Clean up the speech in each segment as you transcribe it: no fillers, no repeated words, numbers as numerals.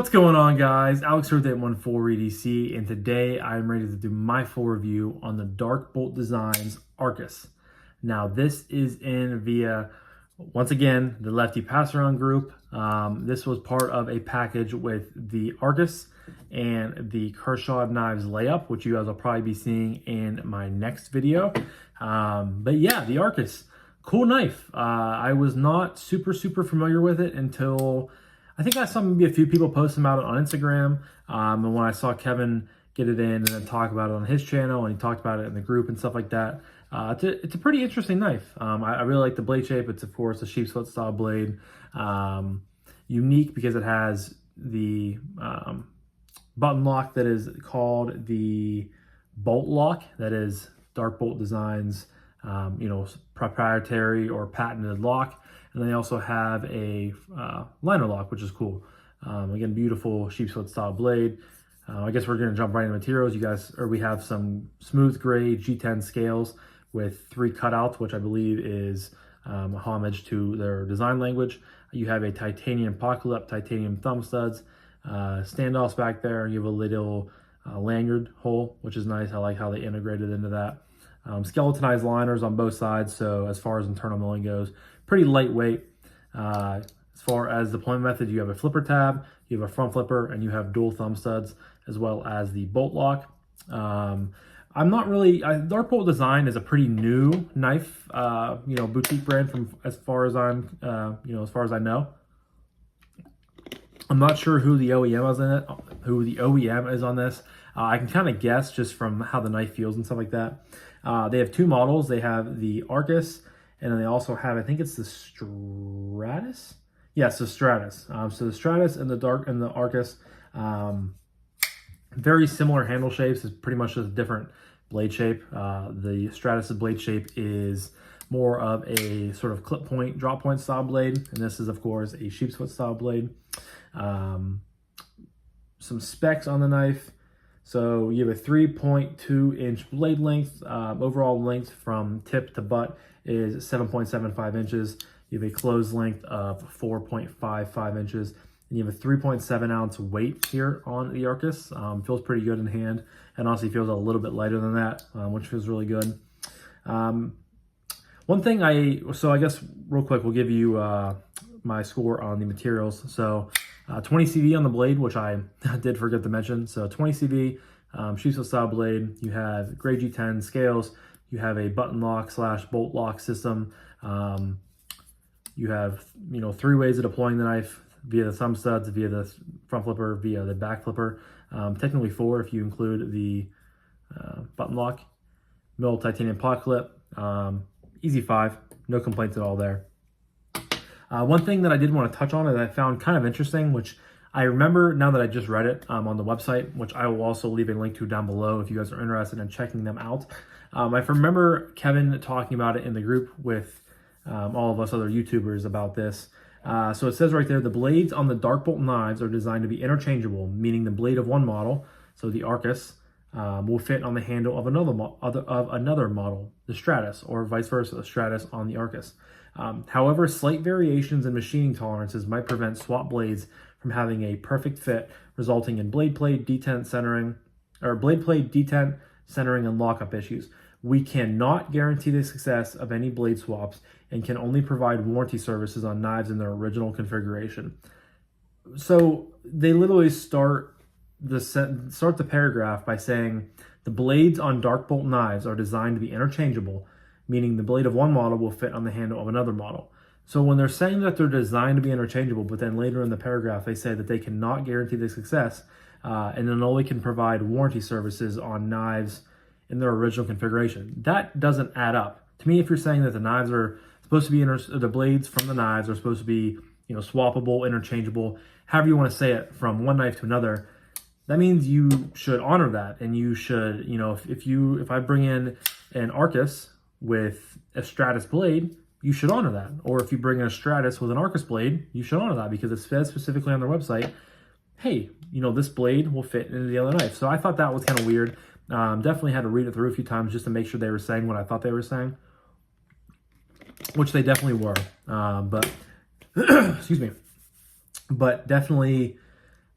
What's going on, guys? Alex here with 814 EDC, and today I'm ready to do my full review on the Dark Bolt Designs Arcus. Now, this is in via, once again, the Lefty pass-around group. This was part of a package with the Arcus and the Kershaw Knives layup, which you guys will probably be seeing in my next video. But yeah, the Arcus, cool knife. I was not super familiar with it until I think I saw maybe a few people post about it on Instagram, and when I saw Kevin get it in and then talk about it on his channel, and he talked about it in the group and stuff like that. It's a pretty interesting knife. I really like the blade shape. It's, of course, a sheep's foot style blade. Unique because it has the button lock that is called the bolt lock. That is Dark Bolt Designs, proprietary or patented lock. And they also have a liner lock, which is cool. Again, beautiful sheep's foot style blade. I guess we're going to jump right into materials. We have some smooth grade G10 scales with 3 cutouts, which I believe is a homage to their design language. You have a titanium pocket lip, titanium thumb studs, standoffs back there, and you have a little lanyard hole, which is nice. I like how they integrated into that. Skeletonized liners on both sides, so as far as internal milling goes, pretty lightweight. As far as deployment method, you have a flipper tab, you have a front flipper, and you have dual thumb studs, as well as the bolt lock. Dark Bolt Design is a pretty new knife, boutique brand from as far as I know. I'm not sure who the OEM is on this. I can kind of guess just from how the knife feels and stuff like that. They have 2 models. They have the Arcus, and then they also have, I think it's the Stratus. Yes, the Stratus. So the Stratus and the Arcus, very similar handle shapes. It's pretty much just a different blade shape. The Stratus's blade shape is more of a sort of clip point, drop point style blade, and this is, of course, a sheep's foot style blade. Some specs on the knife. So you have a 3.2 inch blade length. Overall length from tip to butt is 7.75 inches. You have a closed length of 4.55 inches. And you have a 3.7 ounce weight here on the Arcus. Feels pretty good in hand, and honestly feels a little bit lighter than that, which feels really good. One thing I guess real quick, we'll give you my score on the materials. So 20 CV on the blade, which I did forget to mention. So 20 CV, sheep's foot style blade. You have gray G10 scales. You have a button lock / bolt lock system. You have 3 ways of deploying the knife: via the thumb studs, via the front flipper, via the back flipper. Technically 4 if you include the button lock. Mill titanium pot clip. Easy 5. No complaints at all there. One thing that I did want to touch on that I found kind of interesting, which I remember now that I just read it on the website, which I will also leave a link to down below if you guys are interested in checking them out. I remember Kevin talking about it in the group with all of us other YouTubers about this. So it says right there, the blades on the Dark Bolt knives are designed to be interchangeable, meaning the blade of one model, so the Arcus, will fit on the handle of another model, the Stratus, or vice versa, the Stratus on the Arcus. However, slight variations in machining tolerances might prevent swap blades from having a perfect fit, resulting in blade plate detent centering and lockup issues. We cannot guarantee the success of any blade swaps and can only provide warranty services on knives in their original configuration. So they literally start the paragraph by saying the blades on Dark Bolt knives are designed to be interchangeable, meaning the blade of one model will fit on the handle of another model. So when they're saying that they're designed to be interchangeable, but then later in the paragraph they say that they cannot guarantee the success and then only can provide warranty services on knives in their original configuration, that doesn't add up. To me, if you're saying that the knives are supposed to be, the blades from the knives are supposed to be, swappable, interchangeable, however you want to say it, from one knife to another, that means you should honor that. And you should, if I bring in an Arcus with a Stratus blade, you should honor that. Or if you bring in a Stratus with an Arcus blade, you should honor that, because it says specifically on their website, hey, this blade will fit into the other knife. So I thought that was kind of weird. Definitely had to read it through a few times just to make sure they were saying what I thought they were saying, which they definitely were. But excuse me. But definitely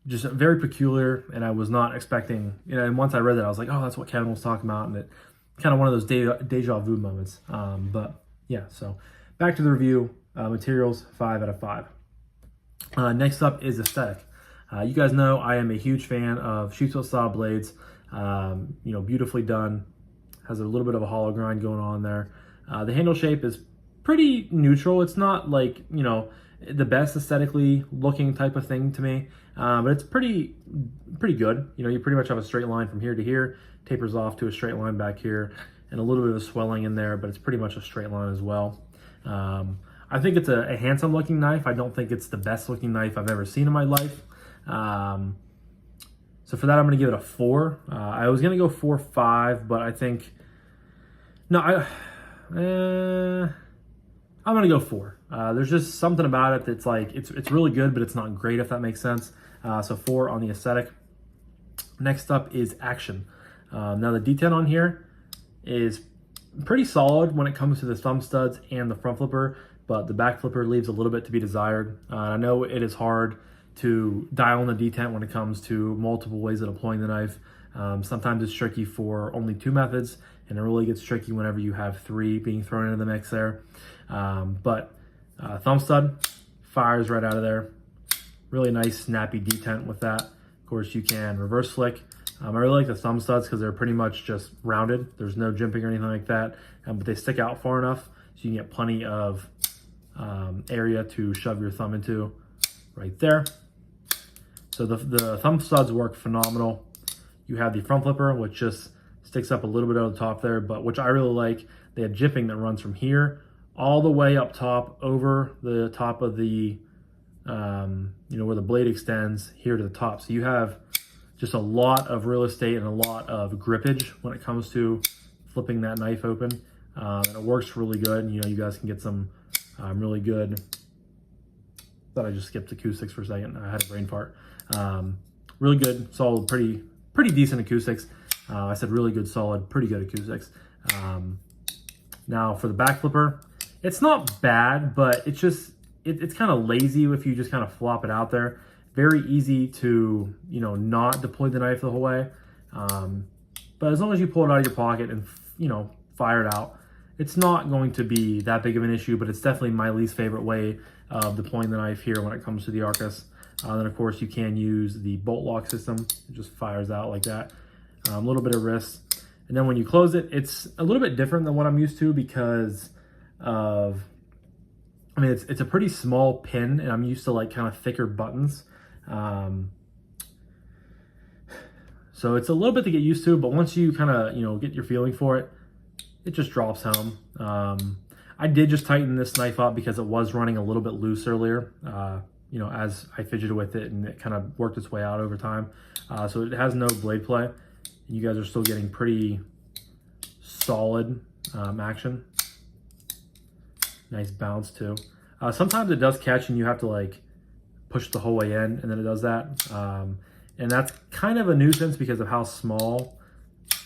just very peculiar, and I was not expecting, and once I read that, I was like, oh, that's what Kevin was talking about, and it kind of one of those deja vu moments. But yeah, so back to the review. Materials, 5 out of 5. Next up is aesthetic. You guys know I am a huge fan of sheepsfoot style blades. Beautifully done. Has a little bit of a hollow grind going on there. The handle shape is pretty neutral. It's not like, the best aesthetically looking type of thing to me, but it's pretty good. You pretty much have a straight line from here to here, tapers off to a straight line back here, and a little bit of swelling in there, but it's pretty much a straight line as well. I think it's a handsome looking knife. I don't think it's the best looking knife I've ever seen in my life. So for that, I'm going to give it a 4. I was going to go 4.5, but I think, no, I'm going to go 4. There's just something about it that's like, it's really good, but it's not great, if that makes sense. So 4 on the aesthetic. Next up is action. Now the detent on here is pretty solid when it comes to the thumb studs and the front flipper, but the back flipper leaves a little bit to be desired. I know it is hard to dial in the detent when it comes to multiple ways of deploying the knife. Sometimes it's tricky for only 2 methods, and it really gets tricky whenever you have 3 being thrown into the mix there. But thumb stud fires right out of there. Really nice snappy detent with that. Of course, you can reverse flick. I really like the thumb studs because they're pretty much just rounded. There's no jimping or anything like that, but they stick out far enough so you can get plenty of area to shove your thumb into right there. So the thumb studs work phenomenal. You have the front flipper, which just sticks up a little bit over the top there, but which I really like. They have jimping that runs from here all the way up top over the top of the, where the blade extends here to the top. So you have just a lot of real estate and a lot of grippage when it comes to flipping that knife open. And it works really good. You guys can get some really good, thought I just skipped acoustics for a second. I had a brain fart. Really good, solid, pretty decent acoustics. I said really good, solid, pretty good acoustics. Now for the back flipper, it's not bad, but it's just, it's kind of lazy if you just kind of flop it out there. Very easy to, not deploy the knife the whole way. But as long as you pull it out of your pocket and, fire it out, it's not going to be that big of an issue, but it's definitely my least favorite way of deploying the knife here when it comes to the Arcus. Then of course you can use the bolt lock system. It just fires out like that. A little bit of wrist. And then when you close it, it's a little bit different than what I'm used to because of, it's a pretty small pin, and I'm used to like kind of thicker buttons. So it's a little bit to get used to, but once you kind of, get your feeling for it, it just drops home. I did just tighten this knife up because it was running a little bit loose earlier, as I fidgeted with it, and it kind of worked its way out over time. So it has no blade play. You guys are still getting pretty solid action. Nice bounce too. Sometimes it does catch and you have to like push the whole way in, and then it does that. And that's kind of a nuisance because of how small,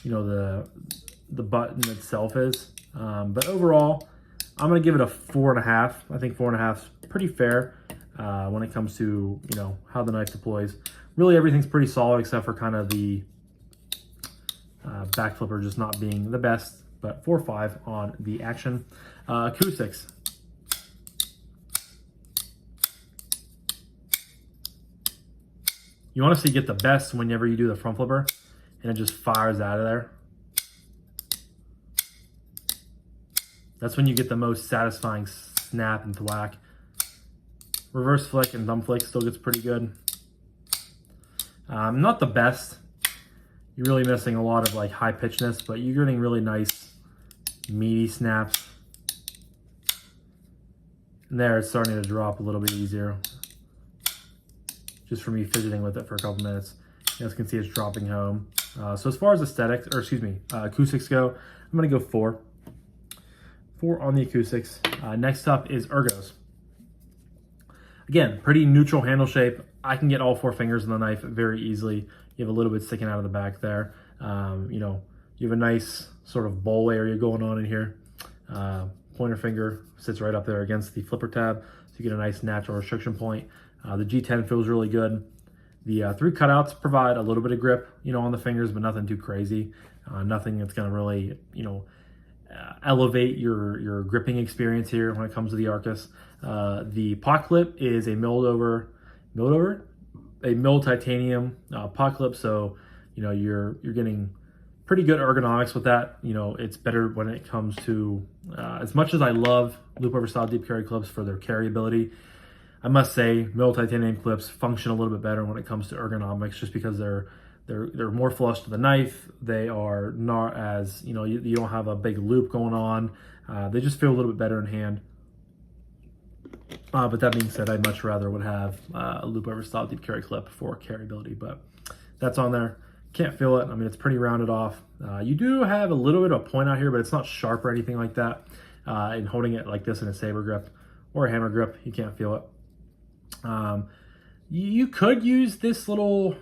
the button itself is. But overall, I'm gonna give it a 4.5. I think 4.5 is pretty fair when it comes to, how the knife deploys. Really everything's pretty solid except for kind of the back flipper just not being the best, but 4.5 on the action. Acoustics. You honestly get the best whenever you do the front flipper and it just fires out of there. That's when you get the most satisfying snap and thwack. Reverse flick and thumb flick still gets pretty good. Not the best. You're really missing a lot of like high pitchness, but you're getting really nice meaty snaps. And there it's starting to drop a little bit easier. Just from me fidgeting with it for a couple minutes. You guys can see it's dropping home. So as far as acoustics go, I'm gonna go 4. 4 on the acoustics. Next up is ergos. Again, pretty neutral handle shape. I can get all 4 fingers on the knife very easily. You have a little bit sticking out of the back there. You have a nice sort of bowl area going on in here. Pointer finger sits right up there against the flipper tab, so you get a nice natural restriction point. The G10 feels really good. The 3 cutouts provide a little bit of grip, on the fingers, but nothing too crazy. Nothing that's going to really, elevate your gripping experience here when it comes to the Arcus. The pot clip is a milled titanium pot clip, so you're getting pretty good ergonomics with that. It's better when it comes to as much as I love loop over style deep carry clips for their carryability, I must say milled titanium clips function a little bit better when it comes to ergonomics, just because they're more flush to the knife. They are not as, you don't have a big loop going on. They just feel a little bit better in hand. But that being said, I'd much rather would have a loop over style deep carry clip for carryability, but that's on there. Can't feel it. I mean, it's pretty rounded off. You do have a little bit of a point out here, but it's not sharp or anything like that. And holding it like this in a saber grip or a hammer grip, you can't feel it. You could use this little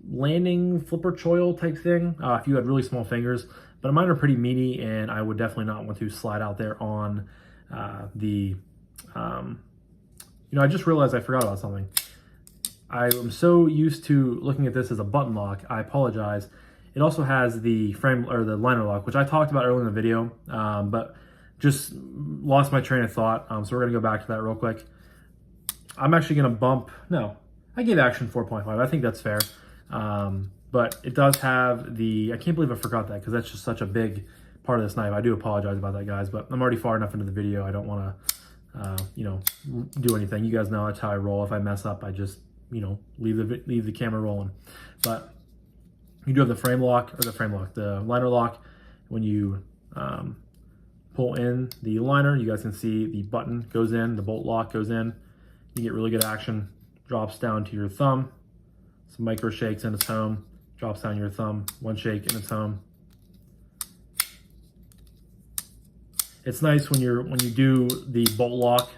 landing flipper choil type thing if you had really small fingers, but mine are pretty meaty, and I would definitely not want to slide out there on I just realized I forgot about something. I am so used to looking at this as a button lock. I apologize. It also has the frame or the liner lock, which I talked about earlier in the video, but just lost my train of thought. So we're gonna go back to that real quick. I'm actually gonna I gave action 4.5. I think that's fair. But it does have I can't believe I forgot that, because that's just such a big part of this knife. I do apologize about that, guys, but I'm already far enough into the video. I don't wanna, do anything. You guys know that's how I roll. If I mess up, I just, leave the camera rolling. But you do have the liner lock. When you pull in the liner, you guys can see the button goes in, the bolt lock goes in. You get really good action. Drops down to your thumb. Some micro shakes and it's home. Drops down your thumb. One shake and it's home. It's nice when you do the bolt lock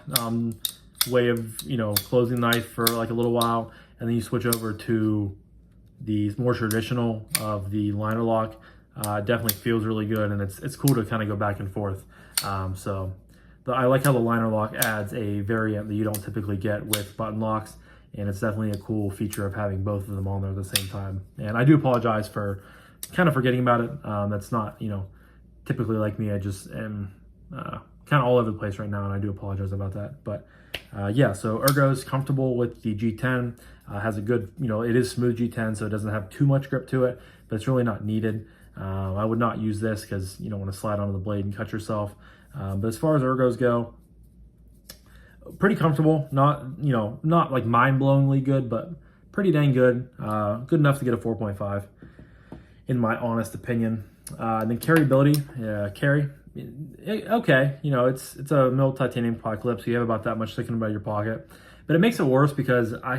way of closing the knife for like a little while, and then you switch over to the more traditional of the liner lock. It definitely feels really good, and it's cool to kind of go back and forth. I like how the liner lock adds a variant that you don't typically get with button locks, and it's definitely a cool feature of having both of them on there at the same time. And I do apologize for kind of forgetting about it. That's not typically like me. I just am kind of all over the place right now, and I do apologize about that. But yeah, so Ergo's comfortable with the G10. Has a good, it is smooth G10, so it doesn't have too much grip to it, but it's really not needed. I would not use this because you don't want to slide onto the blade and cut yourself. But as far as Ergos go, pretty comfortable. Not like mind-blowingly good, but pretty dang good. Good enough to get a 4.5 in my honest opinion. And then carryability, carry. Okay, it's a milled titanium pot clip, so you have about that much sticking about your pocket. But it makes it worse because I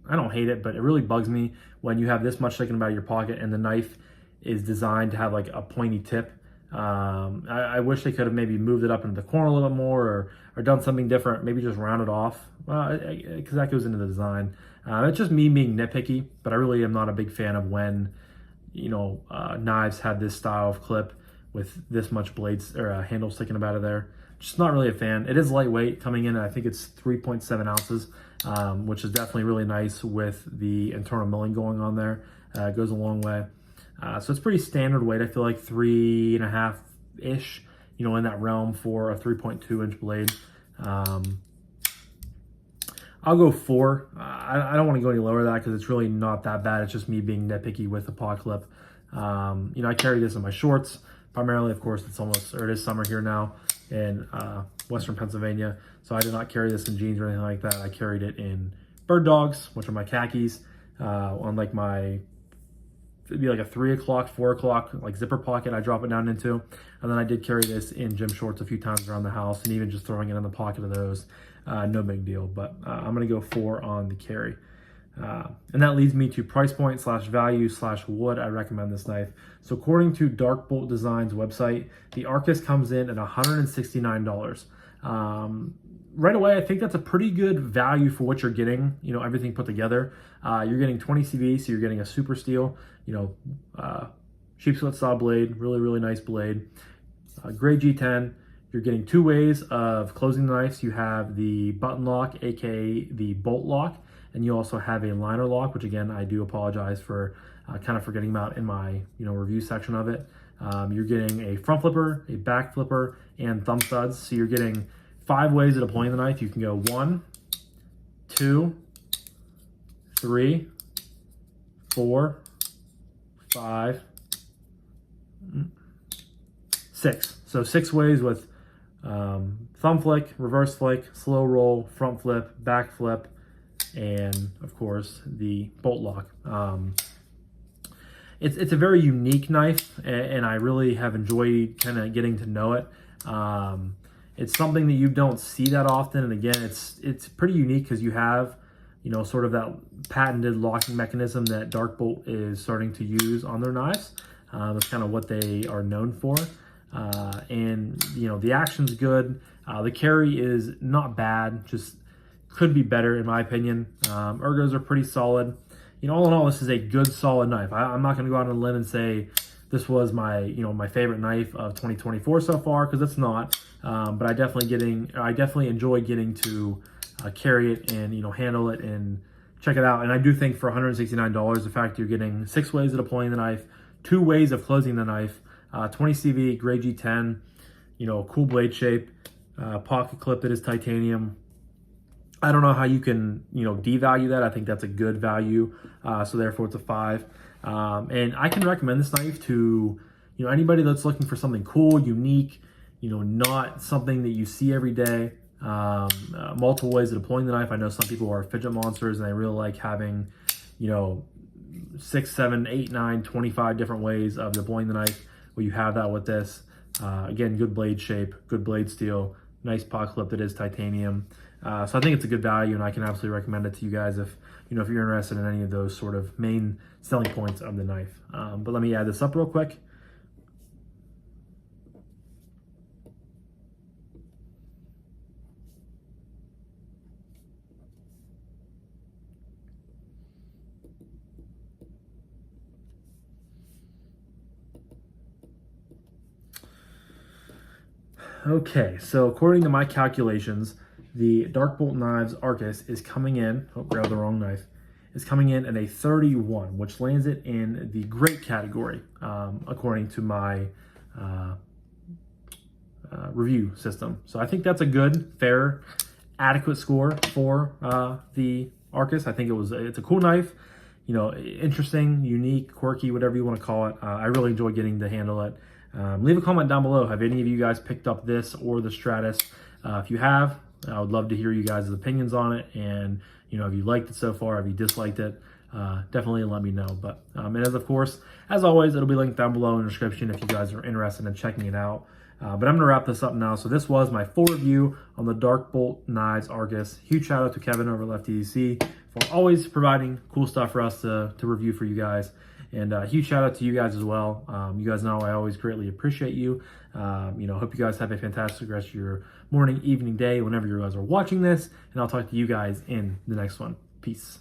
don't hate it, but it really bugs me when you have this much sticking out of your pocket and the knife is designed to have like a pointy tip. I wish they could have maybe moved it up into the corner a little bit more, or done something different, maybe just round it off, because that goes into the design. It's just me being nitpicky, but I really am not a big fan of when knives have this style of clip with this much blades or handle sticking out of there. Just not really a fan. It is lightweight, coming in, I think it's 3.7 ounces, which is definitely really nice with the internal milling going on there. It goes a long way. So it's pretty standard weight. I feel like 3.5-ish, in that realm for a 3.2 inch blade. I'll go 4. I don't want to go any lower than that because it's really not that bad. It's just me being nitpicky with the pot clip. I carry this in my shorts primarily. Of course, it is summer here now in Western Pennsylvania, so I did not carry this in jeans or anything like that. I carried it in bird dogs, which are my khakis, on like it'd be like a 3 o'clock, 4 o'clock, like zipper pocket I drop it down into. And then I did carry this in gym shorts a few times around the house, and even just throwing it in the pocket of those, no big deal. But I'm gonna go 4 on the carry. And that leads me to price point / value / would I recommend this knife. So according to Dark Bolt Designs website, the Arcus comes in at $169. Right away, I think that's a pretty good value for what you're getting, everything put together. You're getting 20 CV, so you're getting a super steel, sheepskin saw blade, really, really nice blade. Gray G10, you're getting 2 ways of closing the knives. You have the button lock, aka the bolt lock, and you also have a liner lock, which again, I do apologize for kind of forgetting about in my review section of it. You're getting a front flipper, a back flipper, and thumb studs. So you're getting 5 ways of deploying the knife. You can go 1, 2, 3, 4, 5, 6. So 6 ways with thumb flick, reverse flick, slow roll, front flip, back flip, and of course the bolt lock. It's a very unique knife, and I really have enjoyed kind of getting to know it. It's something that you don't see that often, and again, it's pretty unique because you have sort of that patented locking mechanism that Dark Bolt is starting to use on their knives. That's kind of what they are known for. And the action's good. The carry is not bad, just could be better in my opinion. Ergos are pretty solid. All in all, this is a good solid knife. I'm not going to go out on a limb and say this was my my favorite knife of 2024 so far, because it's not. But I definitely enjoy getting to carry it and handle it and check it out. And I do think for $169, the fact you're getting 6 ways of deploying the knife, 2 ways of closing the knife, 20 CV, grade G10, cool blade shape, pocket clip that is titanium. I don't know how you can, devalue that. I think that's a good value. So therefore it's a 5. And I can recommend this knife to, anybody that's looking for something cool, unique, not something that you see every day. Multiple ways of deploying the knife. I know some people are fidget monsters and they really like having, 6, 7, 8, 9, 25 different ways of deploying the knife. Well, you have that with this. Again, good blade shape, good blade steel, nice pocket clip that is titanium. So I think it's a good value, and I can absolutely recommend it to you guys if if you're interested in any of those sort of main selling points of the knife. But let me add this up real quick. Okay, so according to my calculations, the Dark Bolt Knives Arcus is coming in, oh, grabbed the wrong knife, is coming in at a 31, which lands it in the great category, according to my review system. So I think that's a good, fair, adequate score for the Arcus. I think it's a cool knife, interesting, unique, quirky, whatever you want to call it. I really enjoy getting to handle it. Leave a comment down below. Have any of you guys picked up this or the Stratus? If you have, I would love to hear you guys' opinions on it. And, if you liked it so far, if you disliked it, definitely let me know. But, and of course, as always, it'll be linked down below in the description if you guys are interested in checking it out. But I'm going to wrap this up now. So this was my full review on the Dark Bolt Knives Arcus. Huge shout out to Kevin over at Lefty DC for always providing cool stuff for us to review for you guys. And huge shout out to you guys as well. You guys know I always greatly appreciate you. Hope you guys have a fantastic rest of your morning, evening, day, whenever you guys are watching this. And I'll talk to you guys in the next one. Peace.